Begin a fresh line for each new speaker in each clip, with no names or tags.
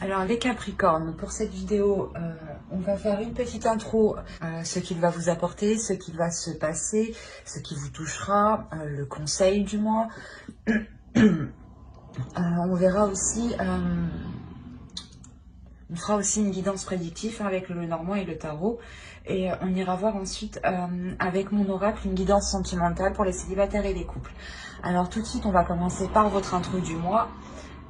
Alors les Capricornes, pour cette vidéo, on va faire une petite intro, ce qu'il va vous apporter, ce qui va se passer, ce qui vous touchera, le conseil du mois. On verra aussi, on fera aussi une guidance prédictive avec le Normand et le Tarot. Et on ira voir ensuite avec mon oracle une guidance sentimentale pour les célibataires et les couples. Alors tout de suite, on va commencer par votre intro du mois.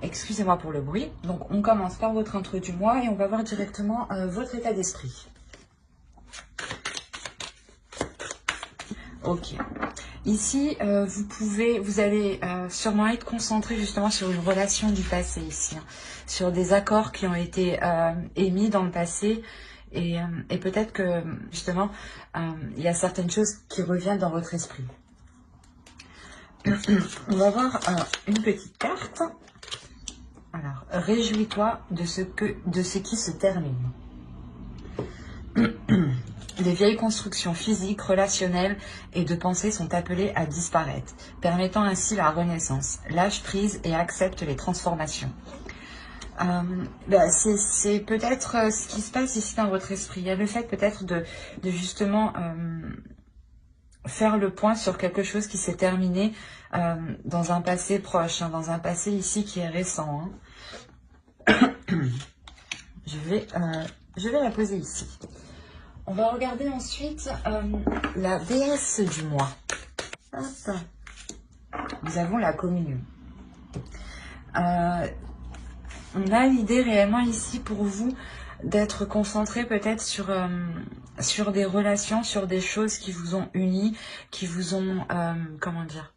Excusez-moi pour le bruit. Donc, on commence par votre intro du mois et on va voir directement votre état d'esprit. Ok. Ici, vous allez sûrement être concentré justement sur une relation du passé ici, hein, sur des accords qui ont été émis dans le passé et peut-être que justement, il y a certaines choses qui reviennent dans votre esprit. On va voir une petite carte. Alors, réjouis-toi de ce qui se termine. Les vieilles constructions physiques, relationnelles et de pensée sont appelées à disparaître, permettant ainsi la renaissance. Lâche prise et accepte les transformations. C'est peut-être ce qui se passe ici dans votre esprit. Il y a le fait peut-être de justement faire le point sur quelque chose qui s'est terminé dans un passé proche, hein, dans un passé ici qui est récent. Hein. Je vais la poser ici. On va regarder ensuite la déesse du mois. Hop. Nous avons la communion. On a l'idée réellement ici pour vous d'être concentré peut-être sur des relations, sur des choses qui vous ont unis, qui vous ont, comment dire,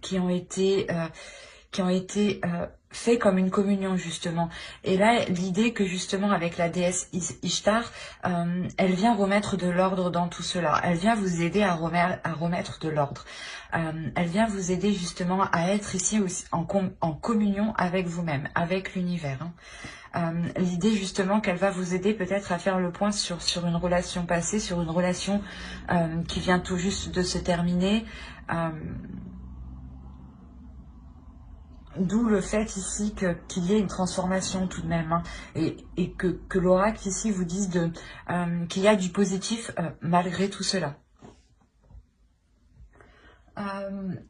qui ont été fait comme une communion justement. Et là, l'idée que justement avec la déesse Ishtar, elle vient remettre de l'ordre dans tout cela. Elle vient vous aider à remettre de l'ordre. Elle vient vous aider justement à être ici aussi en communion avec vous-même, avec l'univers. Hein. L'idée justement qu'elle va vous aider peut-être à faire le point sur une relation passée, sur une relation qui vient tout juste de se terminer. D'où le fait ici qu'il y ait une transformation tout de même, hein, et que l'oracle ici vous dise qu'il y a du positif malgré tout cela.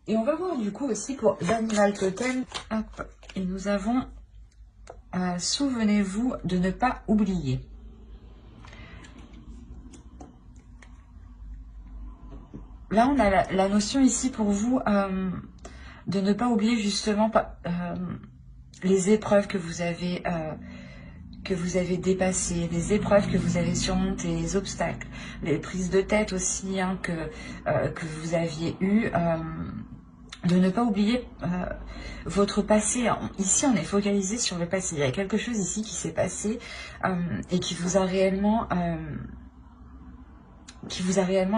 Et on va voir du coup aussi pour l'animal totem. Hop, et nous avons, souvenez-vous de ne pas oublier. Là on a la notion ici pour vous de ne pas oublier justement les épreuves que vous avez dépassées, les épreuves que vous avez surmontées, les obstacles, les prises de tête aussi, hein, que vous aviez eues. De ne pas oublier votre passé. Ici, on est focalisé sur le passé. Il y a quelque chose ici qui s'est passé et qui vous a réellement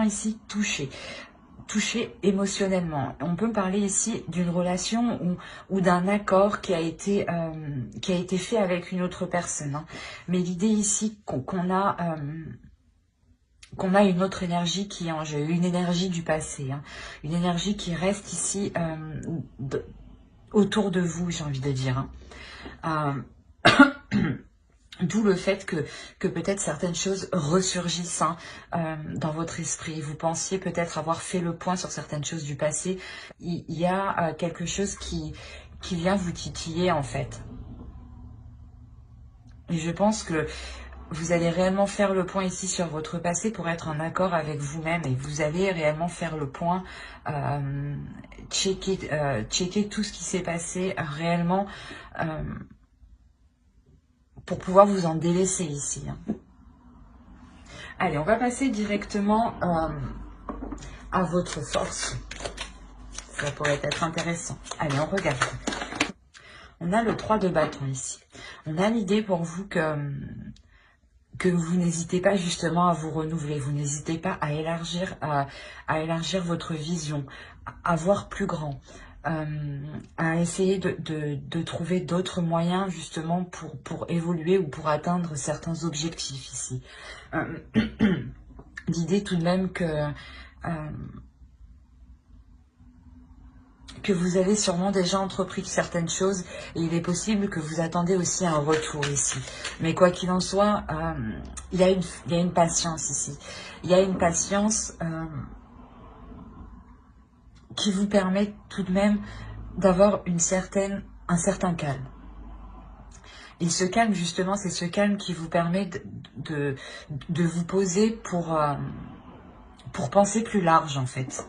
ici touché émotionnellement. On peut parler ici d'une relation ou d'un accord qui a été fait avec une autre personne. Hein. Mais l'idée ici qu'on a une autre énergie qui est en jeu, une énergie du passé, hein, une énergie qui reste ici autour de vous, j'ai envie de dire. Hein. D'où le fait que peut-être certaines choses ressurgissent, hein, dans votre esprit. Vous pensiez peut-être avoir fait le point sur certaines choses du passé. Il y a quelque chose qui vient vous titiller en fait. Et je pense que vous allez réellement faire le point ici sur votre passé pour être en accord avec vous-même. Et vous allez réellement faire le point, checker tout ce qui s'est passé réellement, pour pouvoir vous en délaisser ici. Hein. Allez, on va passer directement à votre force. Ça pourrait être intéressant. Allez, on regarde. On a le 3 de bâton ici. On a l'idée pour vous que vous n'hésitez pas justement à vous renouveler. Vous n'hésitez pas à élargir votre vision, à voir plus grand. À essayer de trouver d'autres moyens justement pour évoluer ou pour atteindre certains objectifs ici. L'idée tout de même que que vous avez sûrement déjà entrepris certaines choses et il est possible que vous attendez aussi un retour ici. Mais quoi qu'il en soit, il y a une patience ici. Il y a une patience qui vous permet tout de même d'avoir un certain calme. Et ce calme, justement, c'est ce calme qui vous permet de vous poser pour penser plus large, en fait.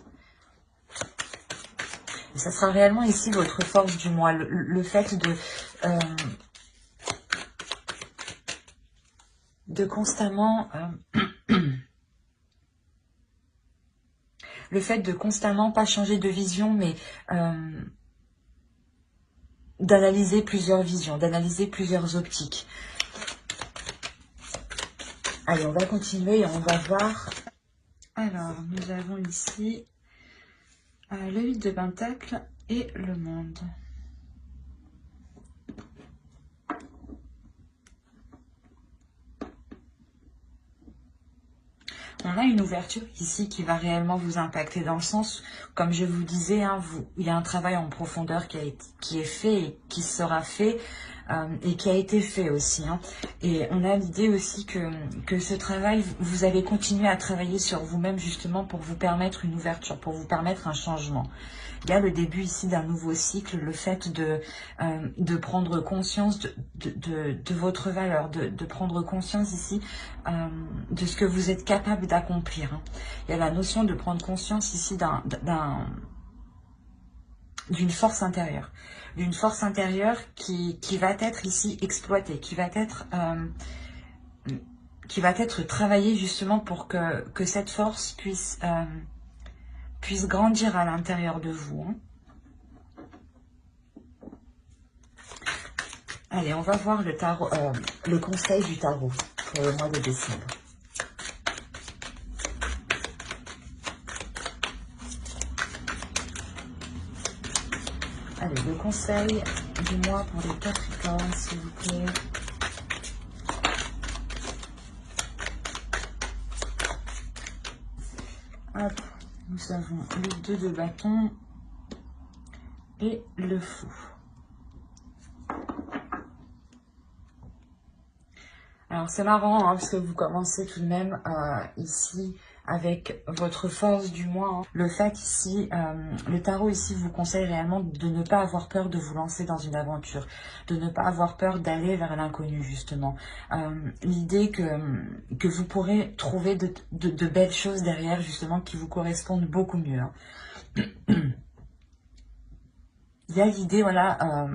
Et ça sera réellement ici votre force du mois, le fait de constamment... le fait de constamment, pas changer de vision, mais d'analyser plusieurs visions, d'analyser plusieurs optiques. Allez, on va continuer et on va voir. Alors, nous avons ici le 8 de Pentacle et le Monde. On a une ouverture ici qui va réellement vous impacter dans le sens, comme je vous disais, hein, il y a un travail en profondeur qui est fait et qui sera fait et qui a été fait aussi. Hein. Et on a l'idée aussi que ce travail, vous allez continuer à travailler sur vous-même justement pour vous permettre une ouverture, pour vous permettre un changement. Il y a le début ici d'un nouveau cycle, le fait de prendre conscience de votre valeur, de prendre conscience ici de ce que vous êtes capable d'accomplir. Hein. Il y a la notion de prendre conscience ici d'une force intérieure. D'une force intérieure qui va être ici exploitée, qui va être travaillée justement pour que cette force puisse grandir à l'intérieur de vous. Hein. Allez, on va voir le tarot, le conseil du tarot pour le mois de décembre. Allez, le conseil du mois pour les Capricornes, s'il vous plaît. Hop, nous avons le 2 de bâton et le fou. Alors c'est marrant hein, parce que vous commencez tout de même ici avec votre force du mois. Hein. Le fait ici, le tarot ici vous conseille réellement de ne pas avoir peur de vous lancer dans une aventure, de ne pas avoir peur d'aller vers l'inconnu justement. L'idée que vous pourrez trouver de belles choses derrière justement qui vous correspondent beaucoup mieux. Hein. Il y a l'idée, voilà,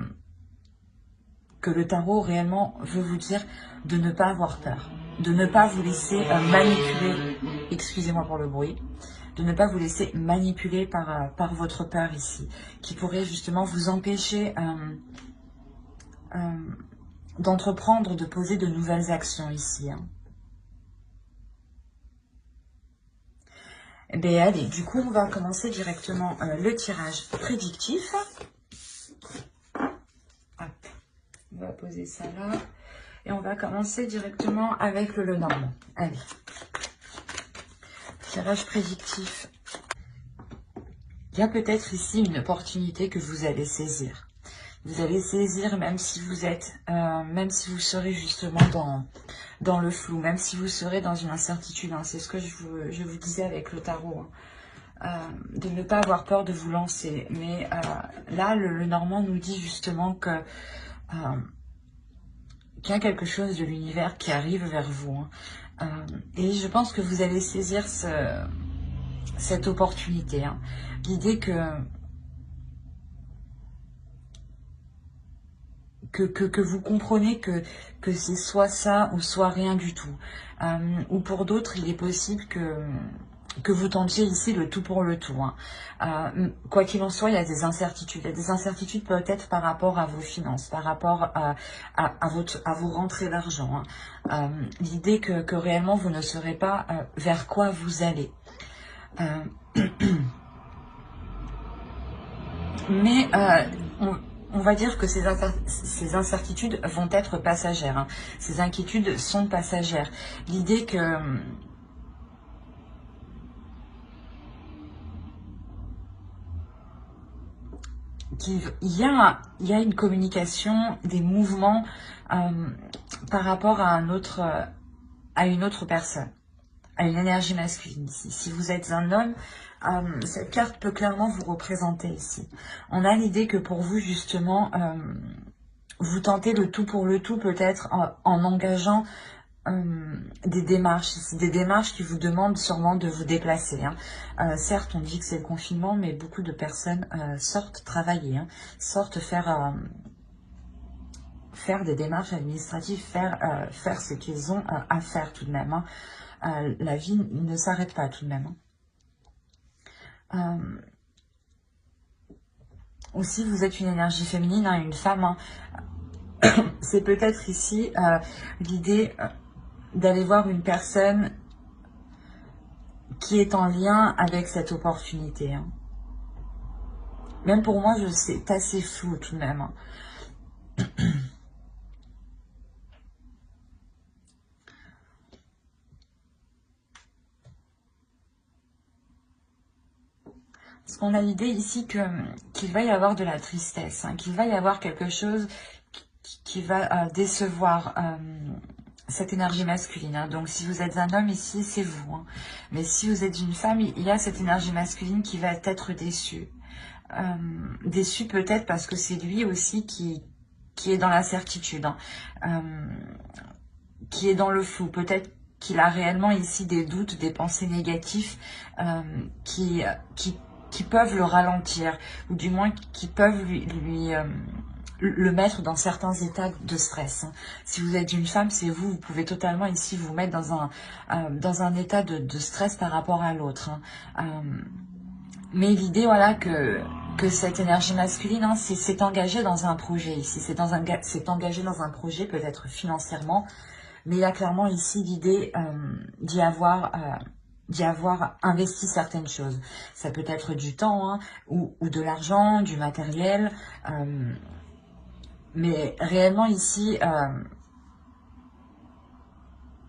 que le tarot réellement veut vous dire de ne pas avoir peur, de ne pas vous laisser manipuler, excusez-moi pour le bruit, de ne pas vous laisser manipuler par votre peur ici, qui pourrait justement vous empêcher d'entreprendre, de poser de nouvelles actions ici. Hein. Eh bien, allez, du coup, on va commencer directement le tirage prédictif. Hop. On va poser ça là. Et on va commencer directement avec le Lenormand. Allez. Tirage prédictif. Il y a peut-être ici une opportunité que vous allez saisir. Vous allez saisir même si vous êtes, même si vous serez justement dans le flou, même si vous serez dans une incertitude. Hein. C'est ce que je vous disais avec le tarot. Hein. De ne pas avoir peur de vous lancer. Mais là, le Normand nous dit justement que qu'il y a quelque chose de l'univers qui arrive vers vous. Hein. Et je pense que vous allez saisir cette opportunité. Hein. L'idée que vous comprenez que c'est soit ça ou soit rien du tout. Ou pour d'autres, il est possible que vous tentiez ici le tout pour le tout. Hein. Quoi qu'il en soit, il y a des incertitudes. Il y a des incertitudes peut-être par rapport à vos finances, par rapport à vos rentrées d'argent. Hein. L'idée que réellement vous ne saurez pas vers quoi vous allez. Mais on va dire que ces incertitudes vont être passagères. Hein. Ces inquiétudes sont passagères. L'idée que il y a une communication, des mouvements par rapport à une autre personne, à une énergie masculine ici. Si vous êtes un homme, cette carte peut clairement vous représenter ici. On a l'idée que pour vous, justement, vous tentez le tout pour le tout, peut-être en engageant des démarches qui vous demandent sûrement de vous déplacer. Certes, on dit que c'est le confinement, mais beaucoup de personnes sortent travailler, sortent faire des démarches administratives, faire ce qu'ils ont à faire tout de même. La vie ne s'arrête pas tout de même. Aussi, vous êtes une énergie féminine, une femme. C'est peut-être ici l'idée d'aller voir une personne qui est en lien avec cette opportunité. Même pour moi, c'est assez flou tout de même. Parce qu'on a l'idée ici qu'il va y avoir de la tristesse, qu'il va y avoir quelque chose qui va décevoir cette énergie masculine. Donc si vous êtes un homme ici, c'est vous. Mais si vous êtes une femme, il y a cette énergie masculine qui va être déçue. Déçu peut-être parce que c'est lui aussi qui est dans l'incertitude, qui est dans le flou. Peut-être qu'il a réellement ici des doutes, des pensées négatives qui peuvent le ralentir, ou du moins qui peuvent le mettre dans certains états de stress. Si vous êtes une femme, c'est vous, vous pouvez totalement ici vous mettre dans un état de stress par rapport à l'autre. Mais l'idée, voilà, que cette énergie masculine, c'est engagé dans un projet ici, c'est engagé dans un projet, peut-être financièrement, mais il y a clairement ici l'idée d'y avoir investi certaines choses. Ça peut être du temps, ou de l'argent, du matériel, mais réellement ici,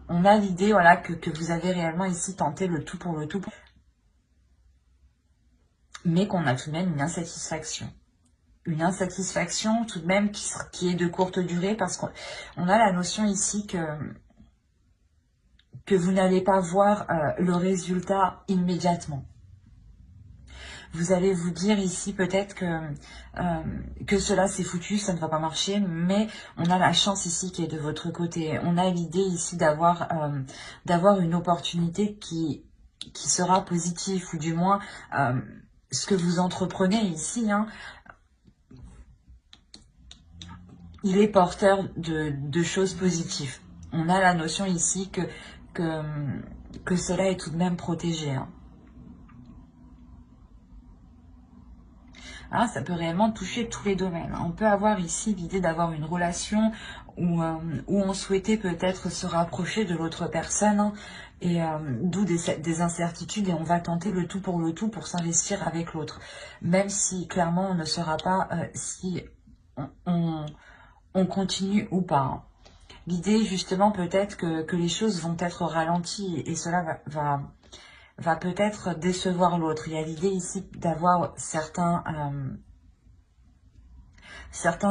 on a l'idée, voilà, que vous avez réellement ici tenté le tout pour le tout, mais qu'on a tout de même une insatisfaction. Une insatisfaction tout de même qui est de courte durée, parce qu'on a la notion ici que vous n'allez pas voir le résultat immédiatement. Vous allez vous dire ici peut-être que cela c'est foutu, ça ne va pas marcher, mais on a la chance ici qui est de votre côté. On a l'idée ici d'avoir une opportunité qui sera positive, ou du moins ce que vous entreprenez ici, il est porteur de choses positives. On a la notion ici que cela est tout de même protégé. Ça peut réellement toucher tous les domaines. On peut avoir ici l'idée d'avoir une relation où on souhaitait peut-être se rapprocher de l'autre personne, et d'où des incertitudes, et on va tenter le tout pour s'investir avec l'autre. Même si clairement on ne saura pas si on continue ou pas. L'idée justement peut-être que les choses vont être ralenties, et cela va peut-être décevoir l'autre. Il y a l'idée ici d'avoir certains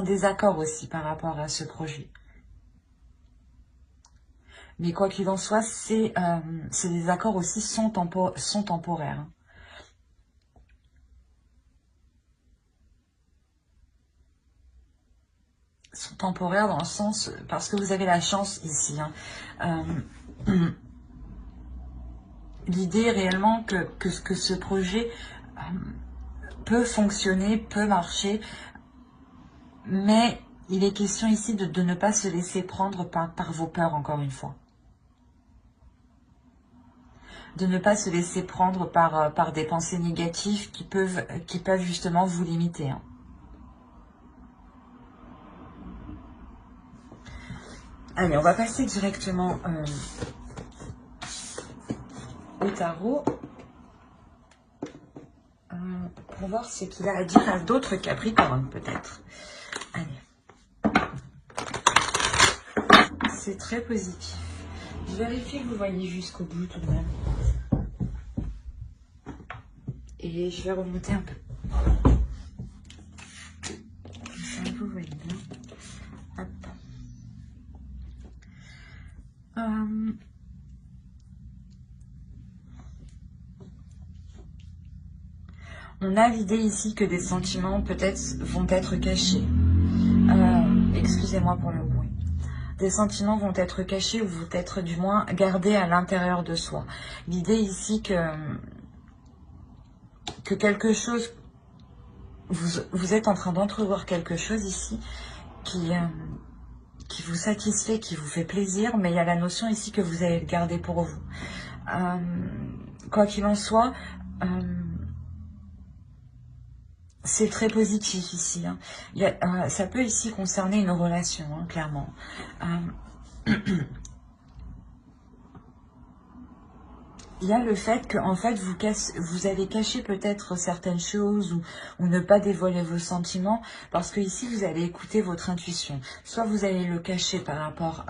désaccords aussi par rapport à ce projet. Mais quoi qu'il en soit, ces désaccords aussi sont temporaires. Sont temporaires dans le sens, parce que vous avez la chance ici. L'idée réellement que ce projet peut fonctionner, peut marcher, mais il est question ici de ne pas se laisser prendre par vos peurs, encore une fois. De ne pas se laisser prendre par des pensées négatives qui peuvent justement vous limiter. Allez, on va passer directement au tarot pour voir ce qu'il a à dire à d'autres Capricornes, peut-être. Allez. C'est très positif. Je vérifie que vous voyez jusqu'au bout tout de même. Et je vais remonter un peu. On a l'idée ici que des sentiments peut-être vont être cachés. Excusez-moi pour le bruit. Des sentiments vont être cachés ou vont être du moins gardés à l'intérieur de soi. L'idée ici que quelque chose, vous êtes en train d'entrevoir quelque chose ici qui vous satisfait, qui vous fait plaisir, mais il y a la notion ici que vous allez le garder pour vous. Quoi qu'il en soit, c'est très positif ici. Hein. Ça peut ici concerner une relation, hein, clairement. Il y a le fait que, en fait, vous avez caché peut-être certaines choses ou ne pas dévoiler vos sentiments parce que ici, vous allez écouter votre intuition. Soit vous allez le cacher par rapport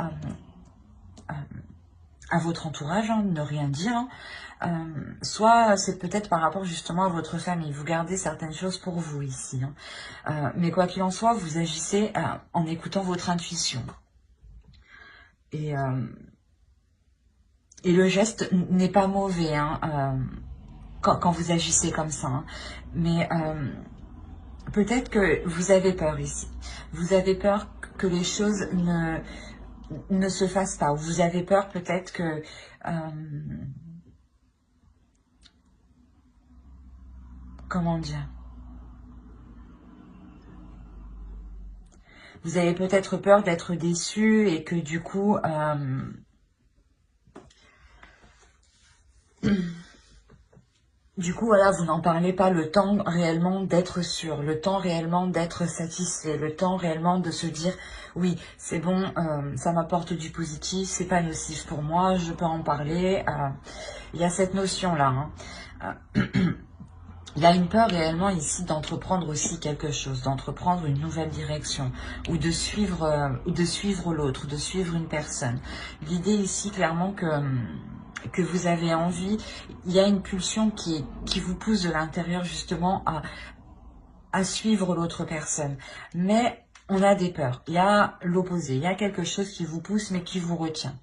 à votre entourage, hein, ne rien dire, hein. Soit c'est peut-être par rapport justement à votre famille. Vous gardez certaines choses pour vous ici. Hein. Mais quoi qu'il en soit, vous agissez en écoutant votre intuition. Et le geste n'est pas mauvais hein, quand vous agissez comme ça. Hein. Mais peut-être que vous avez peur ici. Vous avez peur que les choses ne se fassent pas. Ou vous avez peur peut-être que... comment dire? Vous avez peut-être peur d'être déçu et que du coup... du coup, voilà, vous n'en parlez pas, le temps réellement d'être sûr, le temps réellement d'être satisfait, le temps réellement de se dire, oui, c'est bon, ça m'apporte du positif, c'est pas nocif pour moi, je peux en parler. Il y a cette notion-là. Hein. Il y a une peur réellement ici d'entreprendre aussi quelque chose, d'entreprendre une nouvelle direction ou de suivre l'autre, de suivre une personne. L'idée ici, clairement, que vous avez envie, il y a une pulsion qui vous pousse de l'intérieur justement à suivre l'autre personne. Mais on a des peurs, il y a l'opposé, il y a quelque chose qui vous pousse mais qui vous retient.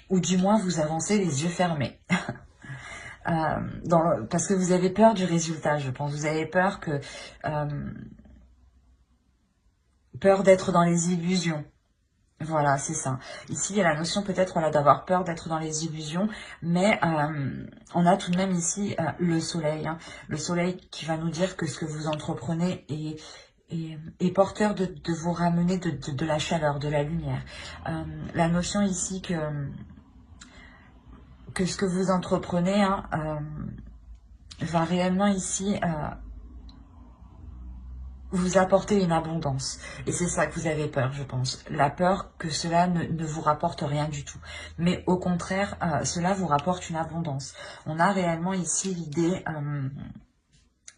Ou du moins vous avancez les yeux fermés. Parce que vous avez peur du résultat, je pense. Vous avez peur peur d'être dans les illusions. Voilà, c'est ça. Ici, il y a la notion peut-être voilà, d'avoir peur d'être dans les illusions, mais on a tout de même ici le soleil. Hein. Le soleil qui va nous dire que ce que vous entreprenez est porteur de vous ramener de la chaleur, de la lumière. La notion ici que ce que vous entreprenez hein, va réellement ici vous apporter une abondance. Et c'est ça que vous avez peur, je pense. La peur que cela ne vous rapporte rien du tout. Mais au contraire, cela vous rapporte une abondance. On a réellement ici l'idée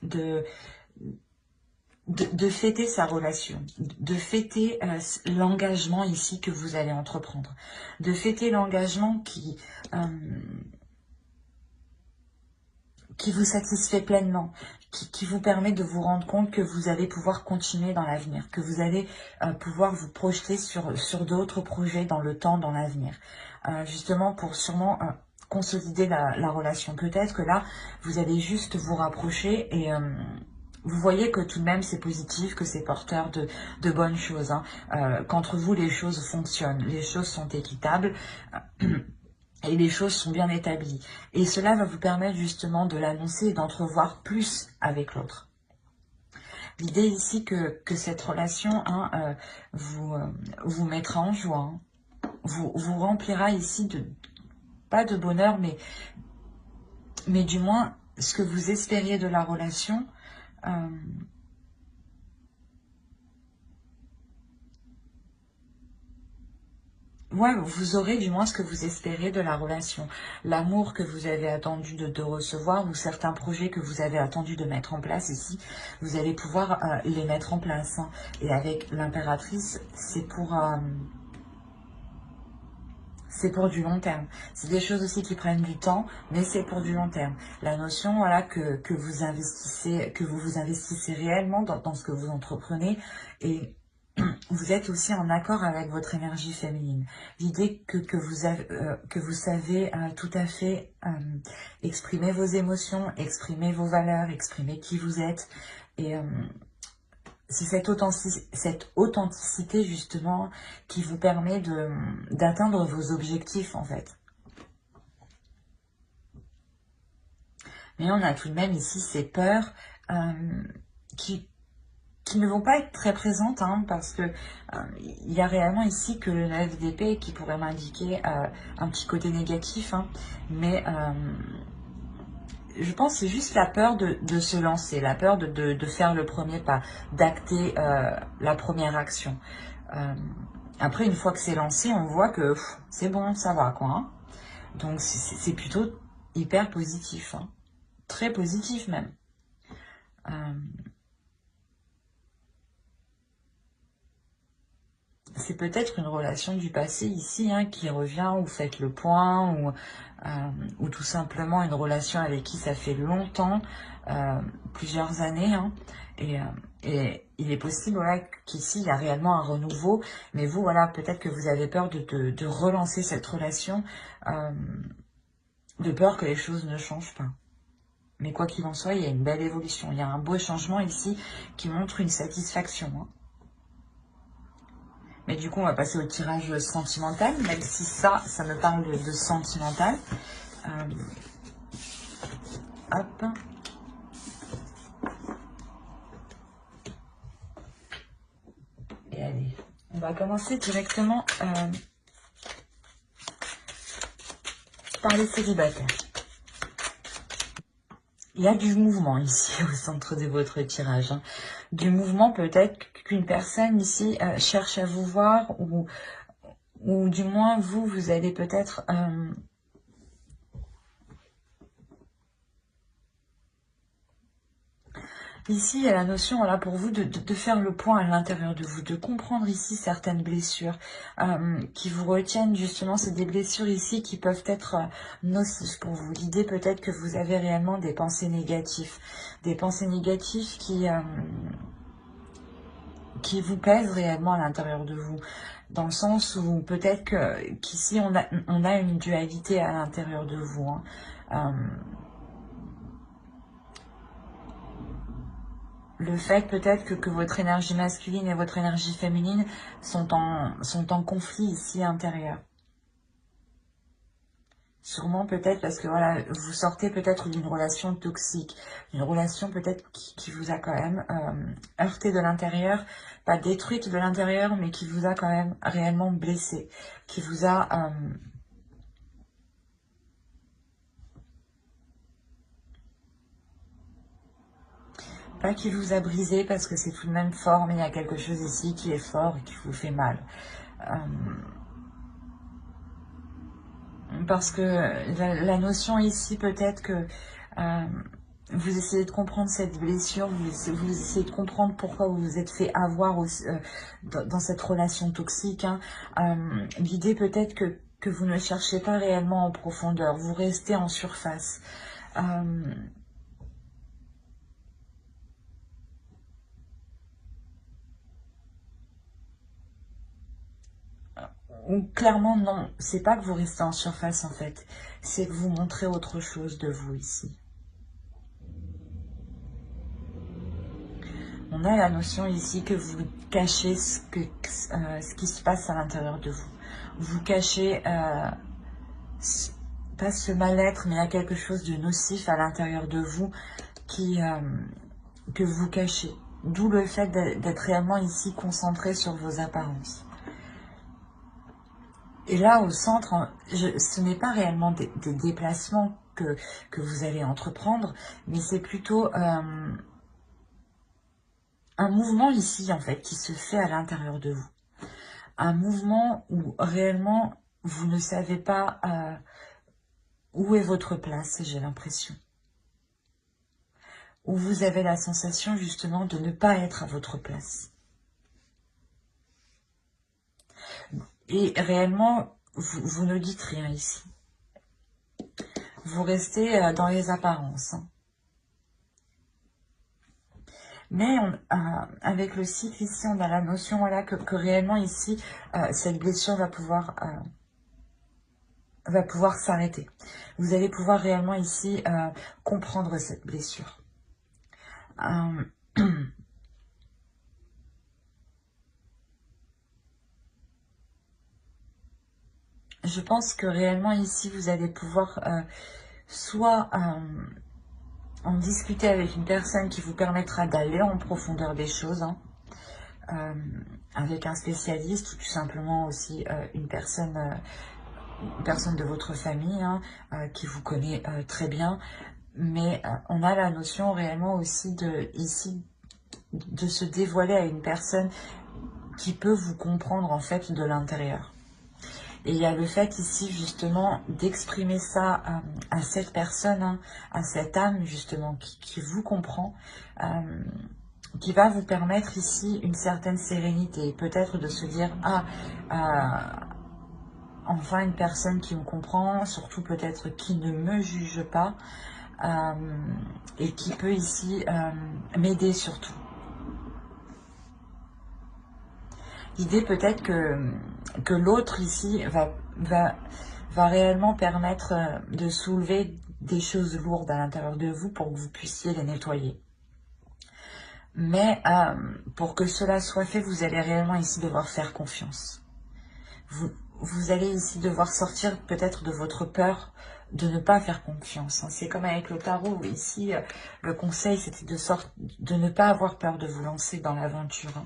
de fêter sa relation, de fêter l'engagement ici que vous allez entreprendre, de fêter l'engagement qui vous satisfait pleinement, qui vous permet de vous rendre compte que vous allez pouvoir continuer dans l'avenir, que vous allez pouvoir vous projeter sur d'autres projets dans le temps, dans l'avenir, justement pour sûrement consolider la relation. Peut-être que là, vous allez juste vous rapprocher et vous voyez que tout de même c'est positif, que c'est porteur de bonnes choses, hein, qu'entre vous les choses fonctionnent, les choses sont équitables, et les choses sont bien établies. Et cela va vous permettre justement de l'annoncer et d'entrevoir plus avec l'autre. L'idée ici que cette relation hein, vous mettra en joie, hein, vous remplira ici pas de bonheur, mais du moins ce que vous espériez de la relation, ouais, vous aurez du moins ce que vous espérez de la relation. L'amour que vous avez attendu de recevoir ou certains projets que vous avez attendu de mettre en place ici, vous allez pouvoir les mettre en place. Hein. Et avec l'impératrice, c'est pour du long terme. C'est des choses aussi qui prennent du temps, mais c'est pour du long terme. La notion voilà, que vous vous investissez réellement dans ce que vous entreprenez et vous êtes aussi en accord avec votre énergie féminine. L'idée que vous savez tout à fait exprimer vos émotions, exprimer vos valeurs, exprimer qui vous êtes. Et c'est cette authenticité justement qui vous permet d'atteindre vos objectifs en fait. Mais on a tout de même ici ces peurs qui ne vont pas être très présentes, hein, parce que il y a réellement ici que le 9 d'épée qui pourrait m'indiquer un petit côté négatif, hein, mais je pense que c'est juste la peur de se lancer, la peur de faire le premier pas, d'acter la première action. Après, une fois que c'est lancé, on voit que c'est bon, ça va, quoi. Hein. Donc, c'est plutôt hyper positif, hein. Très positif même. C'est peut-être une relation du passé ici hein, qui revient, ou faites le point, ou tout simplement une relation avec qui ça fait longtemps, plusieurs années. Hein, et il est possible voilà, qu'ici, il y a réellement un renouveau. Mais vous, voilà, peut-être que vous avez peur de relancer cette relation, de peur que les choses ne changent pas. Mais quoi qu'il en soit, il y a une belle évolution. Il y a un beau changement ici qui montre une satisfaction. Hein. Mais du coup, on va passer au tirage sentimental, même si ça me parle de sentimental. Hop. Et allez, on va commencer directement par les célibataires. Il y a du mouvement ici au centre de votre tirage. Hein. Du mouvement, peut-être qu'une personne ici cherche à vous voir, ou du moins vous allez peut-être ici, il y a la notion, voilà, pour vous, de faire le point à l'intérieur de vous, de comprendre ici certaines blessures qui vous retiennent, justement. C'est des blessures ici qui peuvent être nocives pour vous. L'idée peut-être que vous avez réellement des pensées négatives. Des pensées négatives qui vous pèsent réellement à l'intérieur de vous. Dans le sens où peut-être qu'ici, on a une dualité à l'intérieur de vous. Hein. Le fait peut-être que votre énergie masculine et votre énergie féminine sont en conflit ici intérieur. Sûrement peut-être parce que voilà, vous sortez peut-être d'une relation toxique, une relation peut-être qui vous a quand même heurté de l'intérieur, pas détruite de l'intérieur, mais qui vous a quand même réellement blessé, qui vous a pas qui vous a brisé, parce que c'est tout de même fort, mais il y a quelque chose ici qui est fort et qui vous fait mal. Parce que la notion ici, peut-être que vous essayez de comprendre cette blessure, vous essayez de comprendre pourquoi vous vous êtes fait avoir aussi, dans cette relation toxique. Hein. L'idée peut-être que vous ne cherchez pas réellement en profondeur, vous restez en surface. Ou clairement non, c'est pas que vous restez en surface en fait, c'est que vous montrez autre chose de vous ici. On a la notion ici que vous cachez ce qui se passe à l'intérieur de vous. Vous cachez pas ce mal-être, mais il y a quelque chose de nocif à l'intérieur de vous que vous cachez. D'où le fait d'être réellement ici concentré sur vos apparences. Et là, au centre, ce n'est pas réellement des déplacements que vous allez entreprendre, mais c'est plutôt un mouvement ici, en fait, qui se fait à l'intérieur de vous. Un mouvement où réellement, vous ne savez pas où est votre place, j'ai l'impression. Où vous avez la sensation, justement, de ne pas être à votre place. Et réellement, vous ne dites rien ici. Vous restez dans les apparences. Hein. Mais avec le cycle ici, on a la notion voilà, que réellement ici, cette blessure va pouvoir s'arrêter. Vous allez pouvoir réellement ici comprendre cette blessure. Je pense que réellement ici, vous allez pouvoir soit en discuter avec une personne qui vous permettra d'aller en profondeur des choses, hein, avec un spécialiste ou tout simplement aussi une personne de votre famille hein, qui vous connaît très bien. Mais on a la notion réellement aussi de se dévoiler à une personne qui peut vous comprendre en fait de l'intérieur. Et il y a le fait ici justement d'exprimer ça à cette personne, hein, à cette âme justement qui vous comprend, qui va vous permettre ici une certaine sérénité. Peut-être de se dire, enfin une personne qui me comprend, surtout peut-être qui ne me juge pas, et qui peut ici m'aider surtout. L'idée peut-être que l'autre ici va réellement permettre de soulever des choses lourdes à l'intérieur de vous pour que vous puissiez les nettoyer. Mais pour que cela soit fait, vous allez réellement ici devoir faire confiance. Vous allez ici devoir sortir peut-être de votre peur de ne pas faire confiance. C'est comme avec le tarot, ici le conseil c'était de ne pas avoir peur de vous lancer dans l'aventure.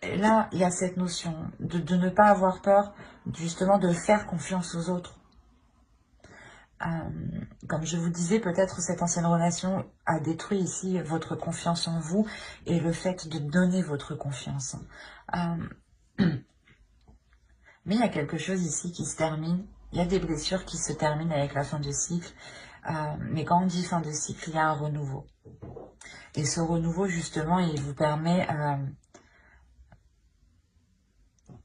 Et là, il y a cette notion de ne pas avoir peur, justement, de faire confiance aux autres. Comme je vous disais, peut-être cette ancienne relation a détruit ici votre confiance en vous et le fait de donner votre confiance. Mais il y a quelque chose ici qui se termine. Il y a des blessures qui se terminent avec la fin de cycle. Mais quand on dit fin de cycle, il y a un renouveau. Et ce renouveau, justement, il vous permet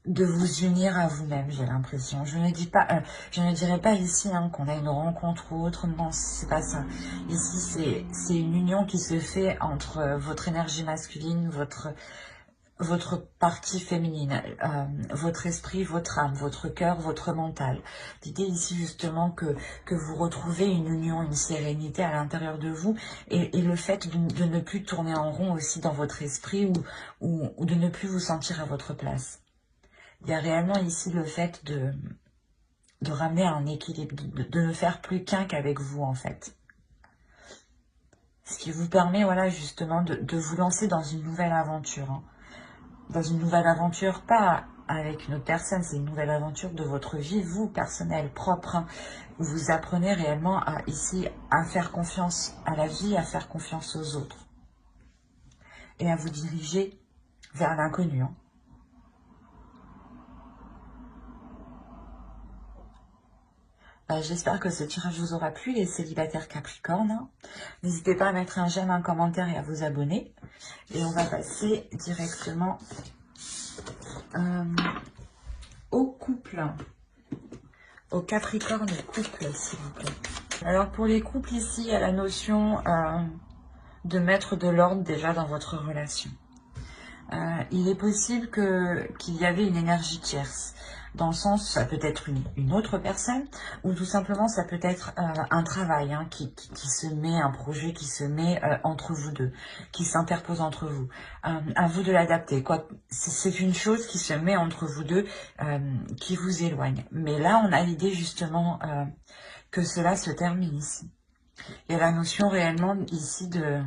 de vous unir à vous-même, j'ai l'impression. Je ne dirais pas ici hein, qu'on a une rencontre ou autre, non, c'est pas ça. Ici, c'est une union qui se fait entre votre énergie masculine, votre partie féminine, votre esprit, votre âme, votre cœur, votre mental. L'idée ici justement que vous retrouvez une union, une sérénité à l'intérieur de vous et le fait de ne plus tourner en rond aussi dans votre esprit ou de ne plus vous sentir à votre place. Il y a réellement ici le fait de ramener un équilibre, de ne faire plus qu'un qu'avec vous en fait. Ce qui vous permet voilà justement de vous lancer dans une nouvelle aventure. Hein. Dans une nouvelle aventure, pas avec une autre personne, c'est une nouvelle aventure de votre vie, vous, personnelle, propre. Hein. Vous apprenez réellement ici à faire confiance à la vie, à faire confiance aux autres. Et à vous diriger vers l'inconnu. Hein. J'espère que ce tirage vous aura plu, les célibataires Capricorne. Hein. N'hésitez pas à mettre un j'aime, un commentaire et à vous abonner. Et on va passer directement au couple. Au Capricorne couple, s'il vous plaît. Alors pour les couples ici, il y a la notion de mettre de l'ordre déjà dans votre relation. Il est possible qu'il y avait une énergie tierce. Dans le sens, ça peut être une autre personne, ou tout simplement ça peut être un travail hein, qui se met, un projet qui se met entre vous deux, qui s'interpose entre vous. À vous de l'adapter. C'est une chose qui se met entre vous deux, qui vous éloigne. Mais là, on a l'idée justement que cela se termine ici. Il y a la notion réellement ici de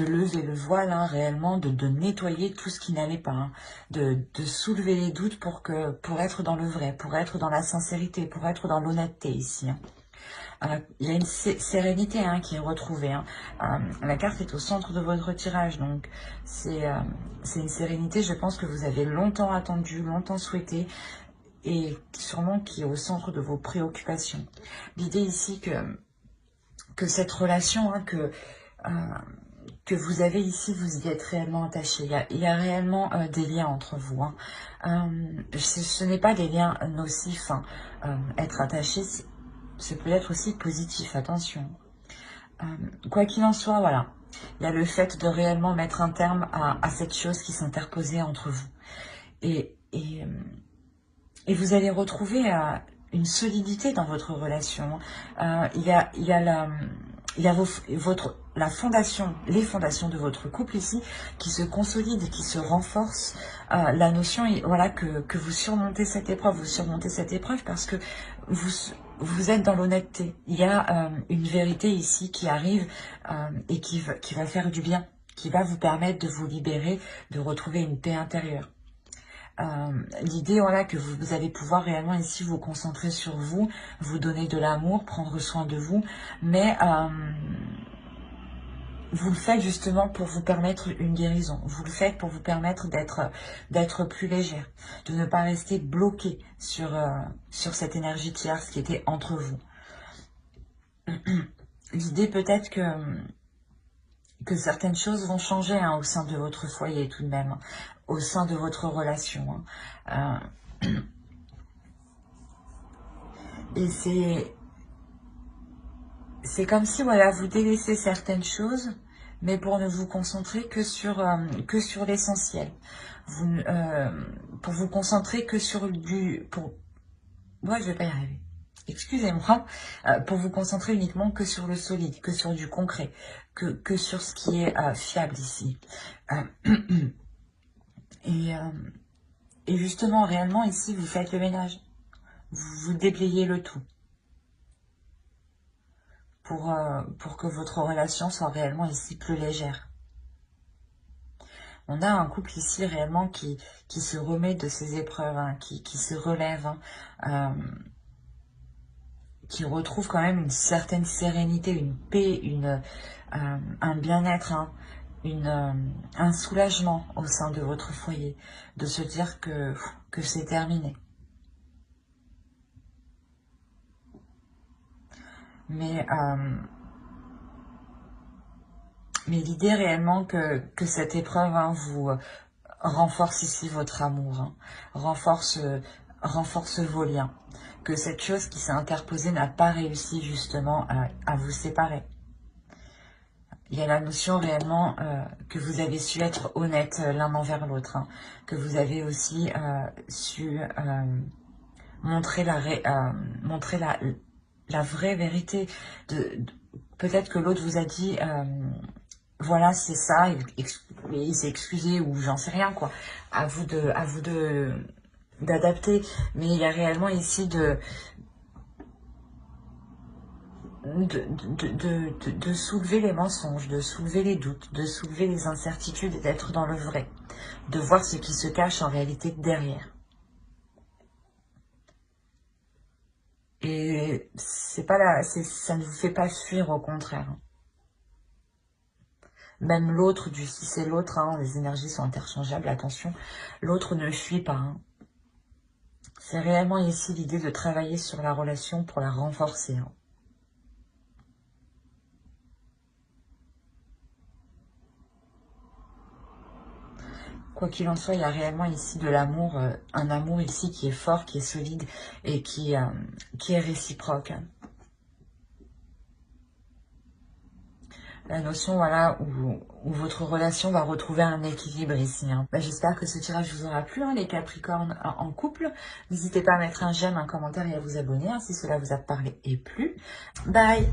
lever le voile, hein, réellement, de nettoyer tout ce qui n'allait pas, hein, de soulever les doutes pour être dans le vrai, pour être dans la sincérité, pour être dans l'honnêteté ici. Hein. Il y a une sérénité hein, qui est retrouvée. Hein. La carte est au centre de votre tirage, donc c'est une sérénité, je pense, que vous avez longtemps attendue, longtemps souhaitée, et sûrement qui est au centre de vos préoccupations. L'idée ici que cette relation, hein, que vous avez ici, vous y êtes réellement attaché. Il y a réellement des liens entre vous. Hein. Ce n'est pas des liens nocifs. Hein. Être attaché, ça peut être aussi positif, attention. Quoi qu'il en soit, voilà. Il y a le fait de réellement mettre un terme à cette chose qui s'interposait entre vous. Et vous allez retrouver une solidité dans votre relation. Il y a la fondation, les fondations de votre couple ici qui se consolident, qui se renforcent. La notion est voilà, que vous surmontez cette épreuve parce que vous êtes dans l'honnêteté. Il y a une vérité ici qui arrive et qui va faire du bien, qui va vous permettre de vous libérer, de retrouver une paix intérieure. L'idée voilà, que vous allez pouvoir réellement ici vous concentrer sur vous, vous donner de l'amour, prendre soin de vous, mais vous le faites justement pour vous permettre une guérison, vous le faites pour vous permettre d'être plus légère, de ne pas rester bloqué sur cette énergie tierce qui était entre vous. L'idée peut-être que certaines choses vont changer au sein de votre foyer tout de même, au sein de votre relation. Et c'est comme si voilà, vous délaissez certaines choses, mais pour ne vous concentrer que sur l'essentiel. Pour vous concentrer que sur du... Ouais, je vais pas y arriver. Excusez-moi, pour vous concentrer uniquement que sur le solide, que sur du concret, que sur ce qui est fiable ici. Et justement, réellement, ici, vous faites le ménage. Vous déblayez le tout. Pour que votre relation soit réellement ici plus légère. On a un couple ici réellement qui se remet de ses épreuves, hein, qui se relève, hein, qui retrouve quand même une certaine sérénité, une paix, un bien-être, hein, un soulagement au sein de votre foyer, de se dire que c'est terminé. Mais l'idée réellement que cette épreuve hein, vous renforce ici votre amour, hein, renforce vos liens, que cette chose qui s'est interposée n'a pas réussi justement à vous séparer. Il y a la notion réellement que vous avez su être honnête l'un envers l'autre, hein, que vous avez aussi su montrer la vraie vérité. Peut-être que l'autre vous a dit, voilà, c'est ça, il s'est excusé ou j'en sais rien, quoi. À vous d'adapter. Mais il y a réellement ici de soulever les mensonges, de soulever les doutes, de soulever les incertitudes et d'être dans le vrai. De voir ce qui se cache en réalité derrière. Et ça ne vous fait pas fuir, au contraire. Même l'autre, si c'est l'autre, hein, les énergies sont interchangeables, attention, l'autre ne fuit pas. Hein. C'est réellement ici l'idée de travailler sur la relation pour la renforcer. Hein. Quoi qu'il en soit, il y a réellement ici de l'amour, un amour ici qui est fort, qui est solide et qui est réciproque. La notion voilà, où votre relation va retrouver un équilibre ici. Hein. J'espère que ce tirage vous aura plu, hein, les Capricornes en couple. N'hésitez pas à mettre un j'aime, un commentaire et à vous abonner hein, si cela vous a parlé et plu. Bye!